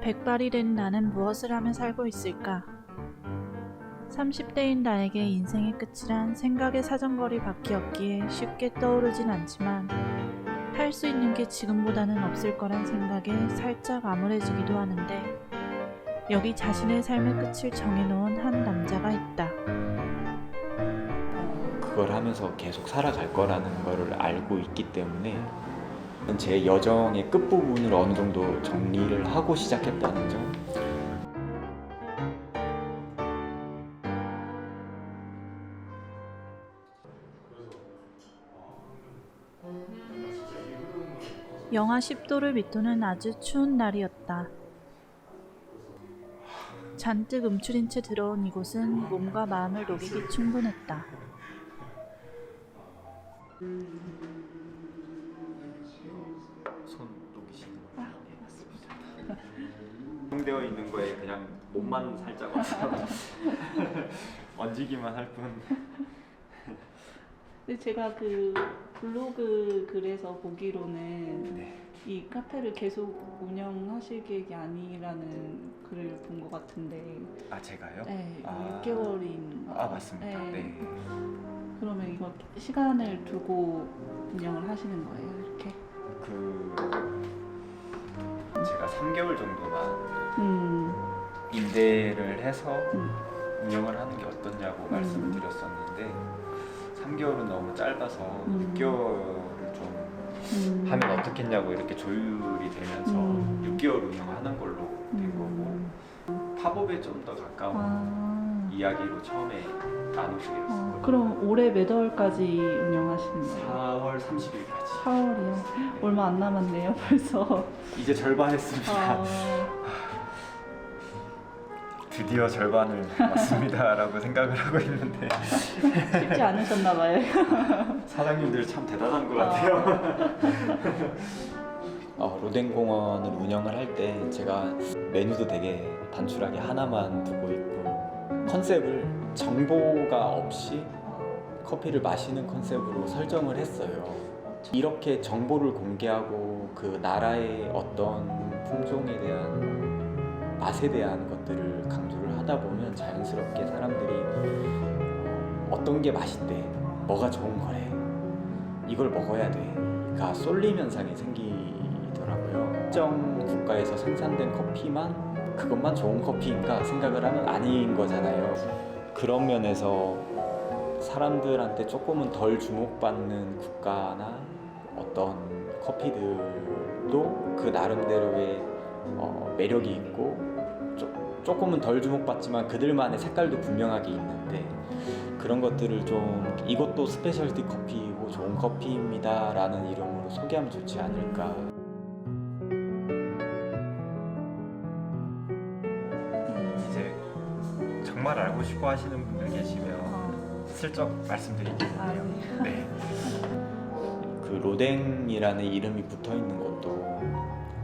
백발이 된 나는 무엇을 하며 살고 있을까? 30대인 나에게 인생의 끝이란 생각의 사정거리 밖이었기에 쉽게 떠오르진 않지만 할 수 있는 게 지금보다는 없을 거란 생각에 살짝 암울해지기도 하는데 여기 자신의 삶의 끝을 정해놓은 한 남자가 있다. 그걸 하면서 계속 살아갈 거라는 거를 알고 있기 때문에 제 여정의 끝부분을 어느 정도 정리를 하고 시작했다는 점. 영하 10도를 밑도는 아주 추운 날이었다. 잔뜩 움츠린 채 들어온 이곳은 몸과 마음을 녹이기 충분했다. 손 녹이시는 거 맞습니다. 되어 있는 거에 그냥 몸만 살짝 얹기만 할 뿐. 근데 제가 그 블로그 글에서 보기로는 네. 이 카페를 계속 운영하실 계획이 아니라는 글을 본 것 같은데. 아 제가요? 네, 아, 6개월인. 아 맞습니다. 네. 그러면 이거 시간을 두고 운영을 하시는 거예요, 이렇게? 제가 3개월 정도만 임대를 해서 운영을 하는 게 어떠냐고 말씀을 드렸었는데 3개월은 너무 짧아서 6개월을 좀 하면 어떻겠냐고 이렇게 조율이 되면서 6개월 운영하는 걸로 된 거고 팝업에 좀 더 가까운 이야기로 처음에 나누기로 했어요. 그럼 올해 몇 월까지 운영하시는 거예요? 4월 30일까지. 4월이요? 얼마 안 남았네요, 벌써. 이제 절반 했습니다. 드디어 절반을 왔습니다라고 생각을 하고 있는데 쉽지 않으셨나 봐요. 사장님들 참 대단한 것 같아요. 로댕공원을 운영을 할 때 제가 메뉴도 되게 단출하게 하나만 두고 있고 컨셉을 정보가 없이 커피를 마시는 컨셉으로 설정을 했어요. 이렇게 정보를 공개하고 그 나라의 어떤 품종에 대한 맛에 대한 것들을 강조를 하다 보면 자연스럽게 사람들이 어떤 게 맛있대, 뭐가 좋은 거래, 이걸 먹어야 돼가 쏠림 현상이 생기더라고요. 특정 국가에서 생산된 커피만 그것만 좋은 커피인가 생각을 하면 아닌 거잖아요. 그런 면에서 사람들한테 조금은 덜 주목받는 국가나 어떤 커피들도 그 나름대로의 매력이 있고 조금은 덜 주목받지만 그들만의 색깔도 분명하게 있는데 그런 것들을 좀 이것도 스페셜티 커피이고 좋은 커피입니다 라는 이름으로 소개하면 좋지 않을까. 이제 정말 알고 싶어 하시는 분들 계시면 슬쩍 말씀드리겠는데요. 네. 그 로댕이라는 이름이 붙어 있는 것도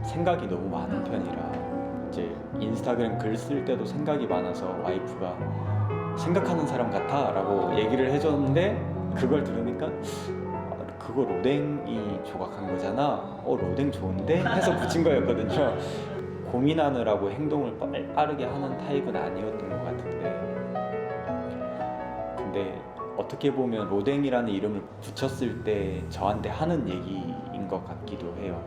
생각이 너무 많은 편이라 이제 인스타그램 글 쓸 때도 생각이 많아서 와이프가 생각하는 사람 같아 라고 얘기를 해줬는데 그걸 들으니까 그거 로댕이 조각한 거잖아. 로댕 좋은데? 해서 붙인 거였거든요. 고민하느라고 행동을 빠르게 하는 타입은 아니었던 것 같은데 근데 어떻게 보면 로댕이라는 이름을 붙였을 때 저한테 하는 얘기인 것 같기도 해요.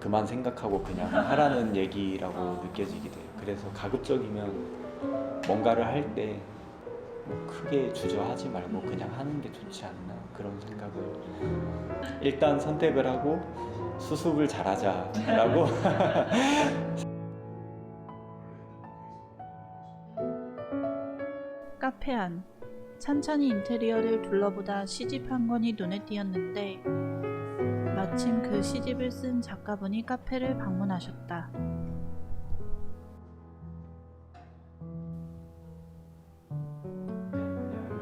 그만 생각하고 그냥 하라는 얘기라고 느껴지게 돼요. 그래서 가급적이면 뭔가를 할 때 크게 주저하지 말고 그냥 하는 게 좋지 않나 그런 생각을 일단 선택을 하고 수습을 잘하자 라고 카페 안. 천천히 인테리어를 둘러보다 시집 한 권이 눈에 띄었는데 마침 그 시집을 쓴 작가분이 카페를 방문하셨다.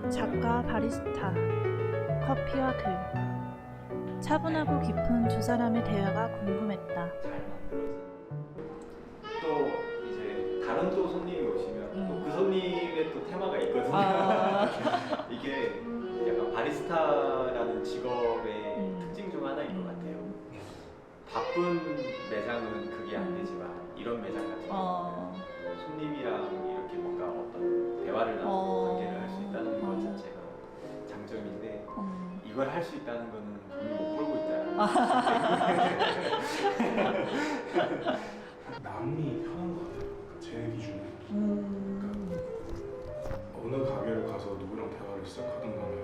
작가, 바리스타, 커피와 글. 차분하고 깊은 두 사람의 대화가 궁금했다. 또 이제 다른 또 손님이 오시면 또 그 손님의 또 테마가 있거든요. 이게 약간 바리스타라는 직업의 특징 중 하나인 것 같아요. 바쁜 매장은 그게 안 되지만 이런 매장 같은 경우 할 수 있다는 거는 돈을 못 벌고 있잖아. 남이 편한 것 같아요. 제 기준에. 어느 가게를 가서 누구랑 대화를 시작하든 간에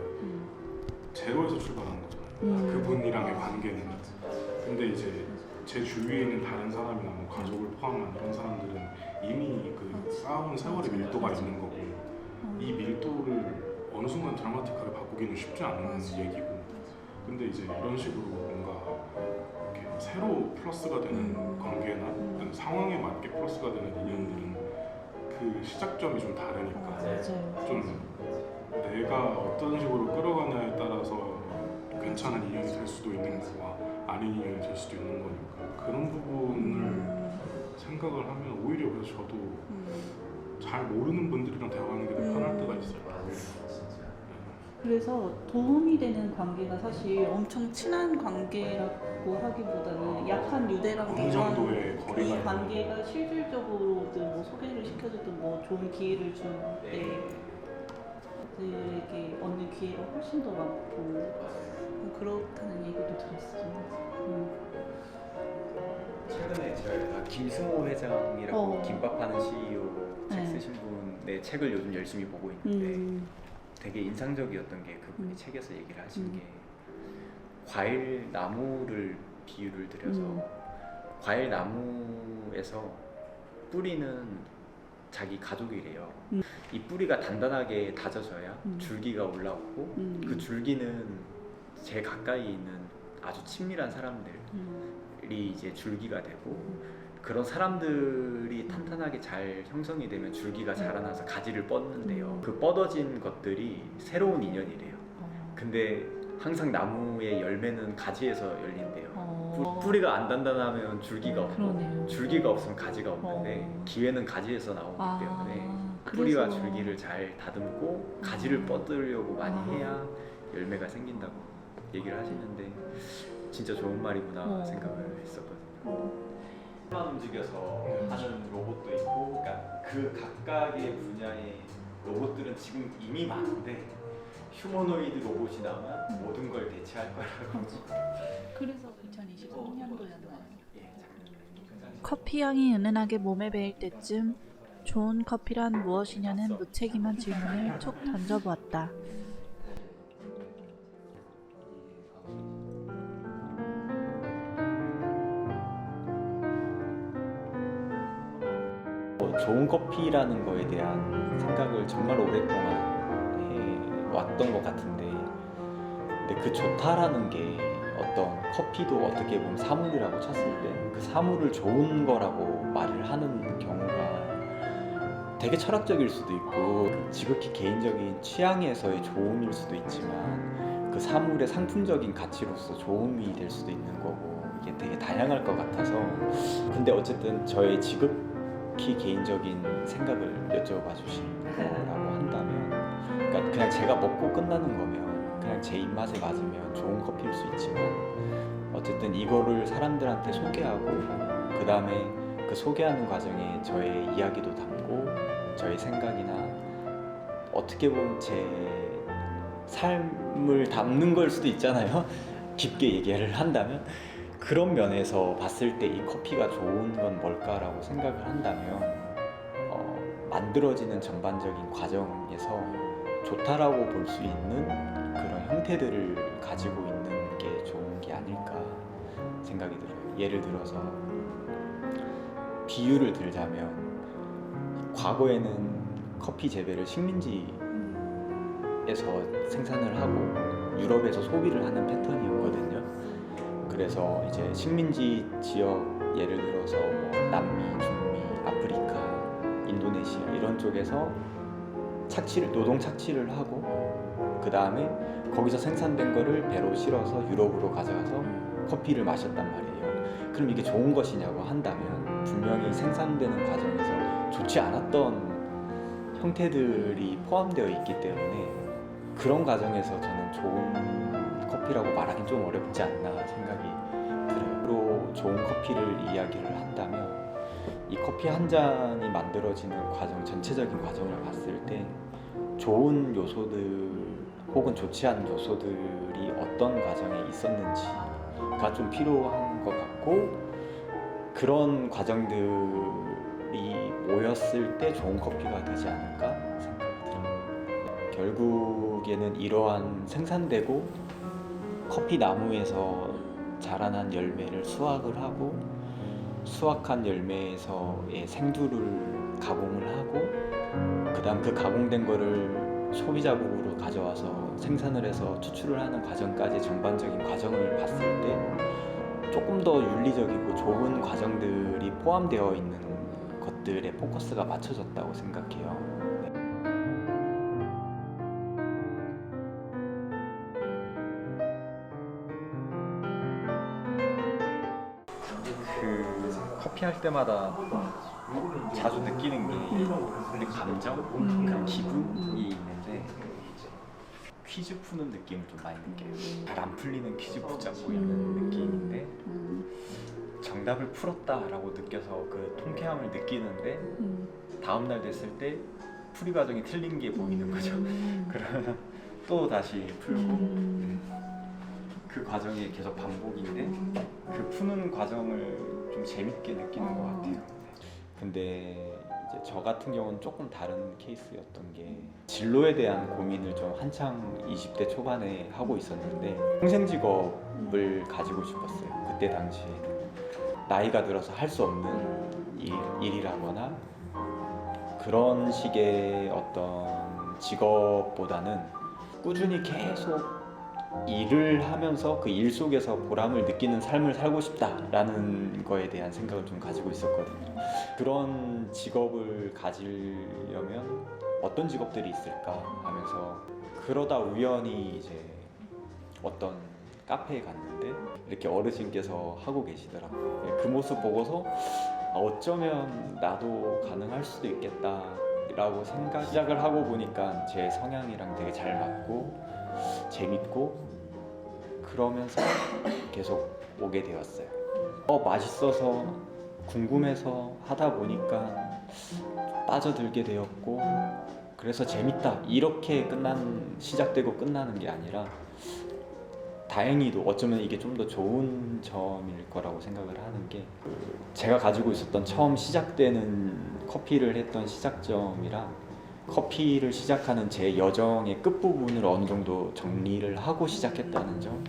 제로에서 출발하는 거잖아요. 그분이랑의 관계는. 근데 이제 제 주위에 있는 다른 사람이나 뭐 가족을 포함한 이런 사람들은 이미 그 쌓아온 세월의 밀도가 있는 거고 이 밀도를 어느 순간 드라마틱하게 바꾸기는 쉽지 않은 얘기고 근데 이제 이런 식으로 뭔가 이렇게 새로 플러스가 되는 관계나 어떤 상황에 맞게 플러스가 되는 인연들은 그 시작점이 좀 다르니까 맞아요. 좀 내가 어떤 식으로 끌어가냐에 따라서 괜찮은 인연이 될 수도 있는 거고 아닌 인연이 될 수도 있는 거니까 그런 부분을 생각을 하면 오히려 그래서 저도 잘 모르는 분들이랑 대화하는 게 더 편할 때가 있어요. 그래서 도움이 되는 관계가 사실 엄청 친한 관계라고 하기보다는 약한 유대관계 어느 정도의 거리가 이 있는 관계가 실질적으로든 뭐 소개를 시켜줬든 뭐 좋은 기회를 줄 때 그들에게 얻는 기회가 훨씬 더 많고 그렇다는 얘기도 들었어요. 최근에 저희가 김승호 회장이라고 김밥하는 CEO 책 네. 쓰신 분의 책을 요즘 열심히 보고 있는데 되게 인상적이었던 게 그분이 책에서 얘기를 하신 게 과일 나무를 비유를 드려서 과일 나무에서 뿌리는 자기 가족이래요. 이 뿌리가 단단하게 다져져야 줄기가 올라오고 그 줄기는 제일 가까이 있는 아주 친밀한 사람들이 이제 줄기가 되고 그런 사람들이 탄탄하게 잘 형성이 되면 줄기가 자라나서 가지를 뻗는데요. 그 뻗어진 것들이 새로운 인연이래요. 근데 항상 나무의 열매는 가지에서 열린대요. 뿌리가 안 단단하면 줄기가 없고 그러네요. 줄기가 없으면 가지가 없는데 기회는 가지에서 나오기 때문에 뿌리와 그래서- 줄기를 잘 다듬고 가지를 뻗으려고 많이 해야 열매가 생긴다고 얘기를 하시는데 진짜 좋은 말이구나 생각을 했었거든요. 만 움직여서 하는 로봇도 있고, 그러니까 그 각각의 분야의 로봇들은 지금 이미 많은데 휴머노이드 로봇이 나오면 모든 걸 대체할 거라고. 그래서 2023년도였나요? 커피 향이 은은하게 몸에 배일 때쯤 좋은 커피란 무엇이냐는 무책임한 질문을 툭 던져보았다. 좋은 커피라는 거에 대한 생각을 정말 오랫동안 해왔던 것 같은데 근데 그 좋다라는 게 어떤 커피도 어떻게 보면 사물이라고 쳤을 때 그 사물을 좋은 거라고 말을 하는 경우가 되게 철학적일 수도 있고 지극히 개인적인 취향에서의 좋음일 수도 있지만 그 사물의 상품적인 가치로서 좋음이 될 수도 있는 거고 이게 되게 다양할 것 같아서 근데 어쨌든 저의 지극히 개인적인 생각을 여쭤봐 주신 거라고 한다면 그러니까 그냥 제가 먹고 끝나는 거면 그냥 제 입맛에 맞으면 좋은 커피일 수 있지만 어쨌든 이거를 사람들한테 소개하고 그 다음에 그 소개하는 과정에 저의 이야기도 담고 저의 생각이나 어떻게 보면 제 삶을 담는 걸 수도 있잖아요. 깊게 얘기를 한다면 그런 면에서 봤을 때 이 커피가 좋은 건 뭘까라고 생각을 한다면 만들어지는 전반적인 과정에서 좋다라고 볼 수 있는 그런 형태들을 가지고 있는 게 좋은 게 아닐까 생각이 들어요. 예를 들어서 비유를 들자면 과거에는 커피 재배를 식민지에서 생산을 하고 유럽에서 소비를 하는 패턴이었거든요. 그래서 이제 식민지 지역 예를 들어서 뭐 남미, 중미, 아프리카, 인도네시아 이런 쪽에서 노동 착취를 하고 그 다음에 거기서 생산된 거를 배로 실어서 유럽으로 가져가서 커피를 마셨단 말이에요. 그럼 이게 좋은 것이냐고 한다면 분명히 생산되는 과정에서 좋지 않았던 형태들이 포함되어 있기 때문에 그런 과정에서 저는 좋은 커피라고 말하긴 좀 어렵지 않나 생각이 들어요. 또 좋은 커피를 이야기를 한다면 이 커피 한 잔이 만들어지는 과정 전체적인 과정을 봤을 때 좋은 요소들 혹은 좋지 않은 요소들이 어떤 과정에 있었는지가 좀 필요한 것 같고, 그런 과정들이 모였을 때 좋은 커피가 되지 않을까 생각이 들어요. 결국에는 이러한 생산되고 커피 나무에서 자라난 열매를 수확을 하고, 수확한 열매에서의 생두를 가공을 하고, 그다음 그 가공된 거를 소비자국으로 가져와서 생산을 해서 추출을 하는 과정까지 전반적인 과정을 봤을 때 조금 더 윤리적이고 좋은 과정들이 포함되어 있는 것들에 포커스가 맞춰졌다고 생각해요. 그 커피 할 때마다 자주 느끼는 게 감정, 그런 기분이 있는데, 퀴즈 푸는 느낌을 좀 많이 느껴요. 잘 안 풀리는 퀴즈 붙잡고 있는 느낌인데 정답을 풀었다라고 느껴서 그 통쾌함을 느끼는데, 다음날 됐을 때 풀이 과정이 틀린 게 보이는 거죠. 그러면 또 다시 풀고 그 과정이 계속 반복인데, 그 푸는 과정을 좀 재밌게 느끼는 것 같아요. 근데 이제 저 같은 경우는 조금 다른 케이스였던 게, 진로에 대한 고민을 좀 한창 20대 초반에 하고 있었는데 평생 직업을 가지고 싶었어요. 그때 당시에는 나이가 들어서 할 수 없는 일이라거나 그런 식의 어떤 직업보다는 꾸준히 계속 일을 하면서 그 일 속에서 보람을 느끼는 삶을 살고 싶다라는 거에 대한 생각을 좀 가지고 있었거든요. 그런 직업을 가지려면 어떤 직업들이 있을까 하면서, 그러다 우연히 이제 어떤 카페에 갔는데 이렇게 어르신께서 하고 계시더라고요. 그 모습 보고서 어쩌면 나도 가능할 수도 있겠다라고 시작을 하고 보니까 제 성향이랑 되게 잘 맞고 재밌고, 그러면서 계속 오게 되었어요. 맛있어서 궁금해서 하다 보니까 빠져들게 되었고, 그래서 재밌다 이렇게 시작되고 끝나는 게 아니라, 다행히도 어쩌면 이게 좀 더 좋은 점일 거라고 생각을 하는 게, 제가 가지고 있었던 처음 시작되는 커피를 했던 시작점이랑 커피를 시작하는 제 여정의 끝부분을 어느 정도 정리를 하고 시작했다는 점,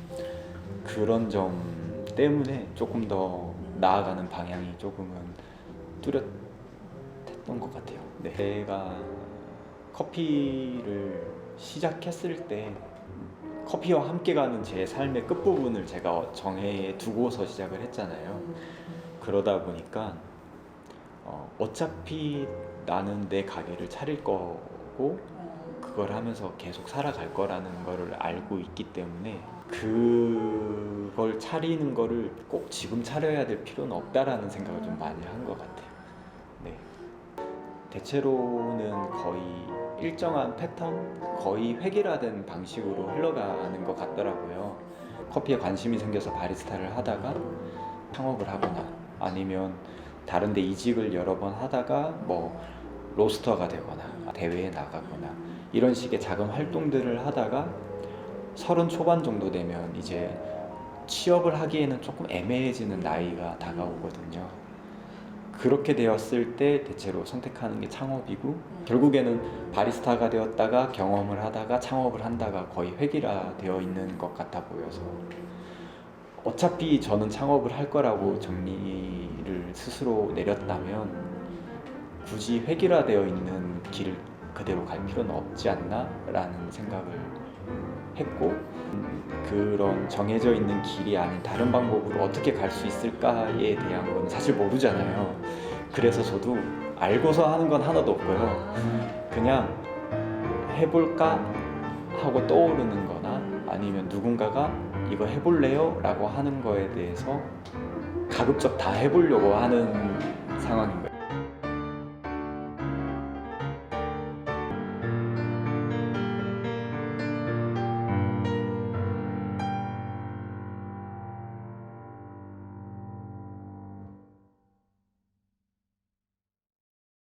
그런 점 때문에 조금 더 나아가는 방향이 조금은 뚜렷했던 것 같아요. 네. 제가 커피를 시작했을 때 커피와 함께 가는 제 삶의 끝부분을 제가 정해 두고서 시작을 했잖아요. 그러다 보니까 어차피 나는 내 가게를 차릴 거고 그걸 하면서 계속 살아갈 거라는 거를 알고 있기 때문에, 그걸 차리는 거를 꼭 지금 차려야 될 필요는 없다라는 생각을 좀 많이 한 것 같아요. 네. 대체로는 거의 일정한 패턴, 거의 획일화된 방식으로 흘러가는 것 같더라고요. 커피에 관심이 생겨서 바리스타를 하다가 창업을 하거나, 아니면 다른 데 이직을 여러 번 하다가 뭐 로스터가 되거나 대회에 나가거나 이런 식의 작은 활동들을 하다가 30 초반 정도 되면 이제 취업을 하기에는 조금 애매해지는 나이가 다가오거든요. 그렇게 되었을 때 대체로 선택하는 게 창업이고, 결국에는 바리스타가 되었다가 경험을 하다가 창업을 한다가 거의 획일화되어 있는 것 같아 보여서, 어차피 저는 창업을 할 거라고 정리를 스스로 내렸다면 굳이 획일화되어 있는 길을 그대로 갈 필요는 없지 않나 라는 생각을 했고, 그런 정해져 있는 길이 아닌 다른 방법으로 어떻게 갈 수 있을까에 대한 건 사실 모르잖아요. 그래서 저도 알고서 하는 건 하나도 없고요. 그냥 해볼까 하고 떠오르는 거나, 아니면 누군가가 이거 해볼래요? 라고 하는 거에 대해서 가급적 다 해보려고 하는 상황인 거예요.